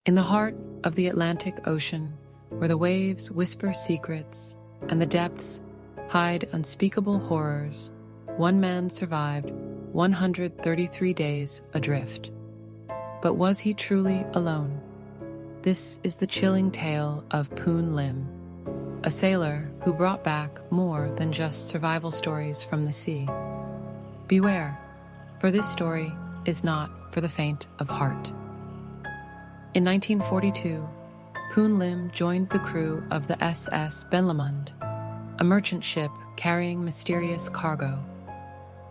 In the heart of the Atlantic Ocean, where the waves whisper secrets and the depths hide unspeakable horrors, one man survived 133 days adrift. But was he truly alone? This is the chilling tale of Poon Lim, a sailor who brought back more than just survival stories from the sea. Beware, for this story is not for the faint of heart. In 1942, Poon Lim joined the crew of the SS Benlamund, a merchant ship carrying mysterious cargo.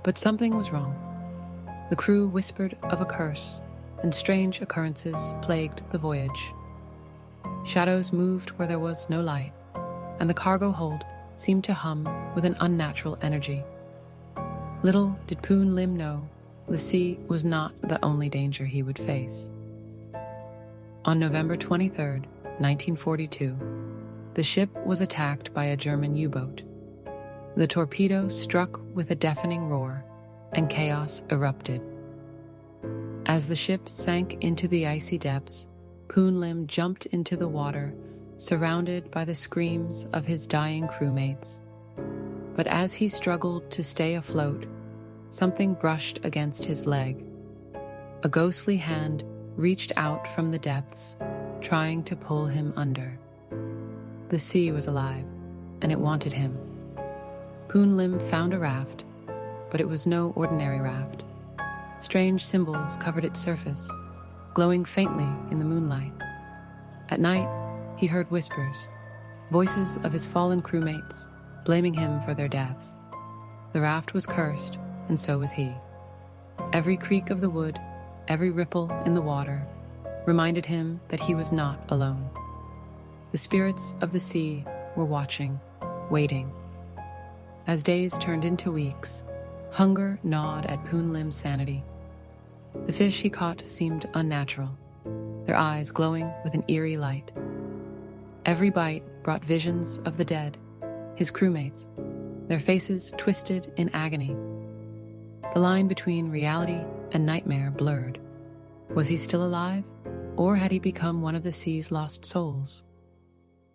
But something was wrong. The crew whispered of a curse, and strange occurrences plagued the voyage. Shadows moved where there was no light, and the cargo hold seemed to hum with an unnatural energy. Little did Poon Lim know, the sea was not the only danger he would face. On November 23, 1942, the ship was attacked by a German U-boat. The torpedo struck with a deafening roar, and chaos erupted. As the ship sank into the icy depths, Poon Lim jumped into the water, surrounded by the screams of his dying crewmates. But as he struggled to stay afloat, something brushed against his leg. A ghostly hand reached out from the depths, trying to pull him under. The sea was alive, and it wanted him. Poon Lim found a raft, but it was no ordinary raft. Strange symbols covered its surface, glowing faintly in the moonlight. At night, he heard whispers, voices of his fallen crewmates, blaming him for their deaths. The raft was cursed, and so was he. Every creak of the wood, every ripple in the water, reminded him that he was not alone. The spirits of the sea were watching, waiting. As days turned into weeks, hunger gnawed at Poon Lim's sanity. The fish he caught seemed unnatural, their eyes glowing with an eerie light. Every bite brought visions of the dead, his crewmates, their faces twisted in agony. The line between reality and nightmare blurred. Was he still alive, or had he become one of the sea's lost souls?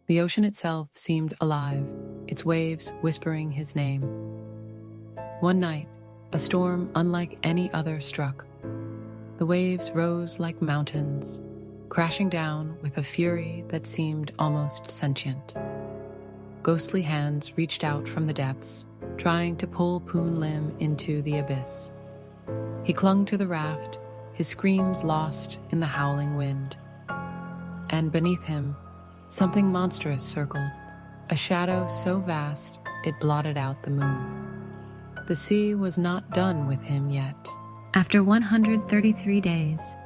The ocean itself seemed alive, its waves whispering his name. One night, a storm unlike any other struck. The waves rose like mountains, crashing down with a fury that seemed almost sentient. Ghostly hands reached out from the depths, trying to pull Poon Lim into the abyss. He clung to the raft, his screams lost in the howling wind. And beneath him, something monstrous circled, a shadow so vast it blotted out the moon. The sea was not done with him yet. After 133 days,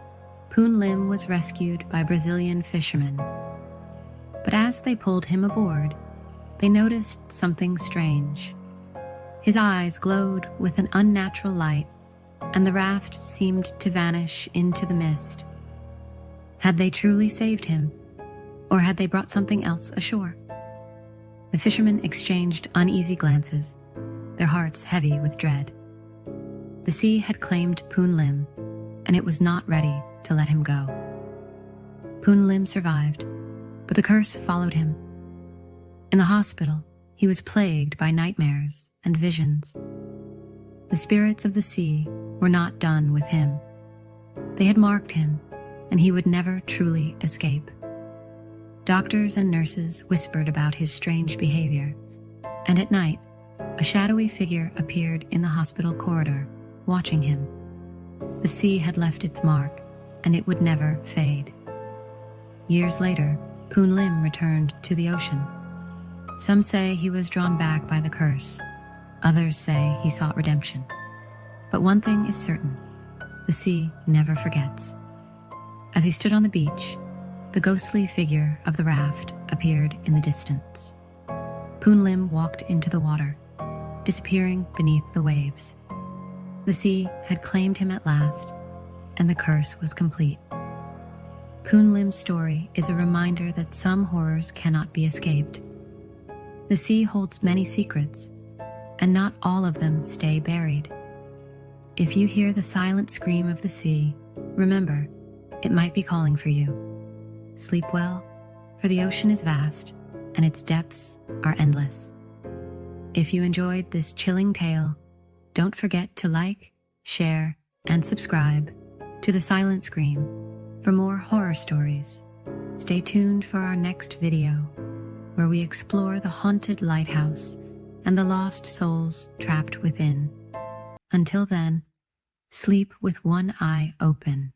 Poon Lim was rescued by Brazilian fishermen. But as they pulled him aboard, they noticed something strange. His eyes glowed with an unnatural light, and the raft seemed to vanish into the mist. Had they truly saved him, or had they brought something else ashore? The fishermen exchanged uneasy glances, their hearts heavy with dread. The sea had claimed Poon Lim, and it was not ready to let him go. Poon Lim survived, but the curse followed him. In the hospital, he was plagued by nightmares and visions. The spirits of the sea were not done with him. They had marked him, and he would never truly escape. Doctors and nurses whispered about his strange behavior, and at night, a shadowy figure appeared in the hospital corridor, watching him. The sea had left its mark, and it would never fade. Years later, Poon Lim returned to the ocean. Some say he was drawn back by the curse. Others say he sought redemption. But one thing is certain, the sea never forgets. As he stood on the beach, the ghostly figure of the raft appeared in the distance. Poon Lim walked into the water, disappearing beneath the waves. The sea had claimed him at last, and the curse was complete. Poon Lim's story is a reminder that some horrors cannot be escaped. The sea holds many secrets, and not all of them stay buried. If you hear the silent scream of the sea, remember, it might be calling for you. sleep well, for the ocean is vast and its depths are endless. If you enjoyed this chilling tale, don't forget to like, share, and subscribe to The Silent Scream for more horror stories. Stay tuned for our next video, where we explore the haunted lighthouse and the lost souls trapped within. Until then, sleep with one eye open.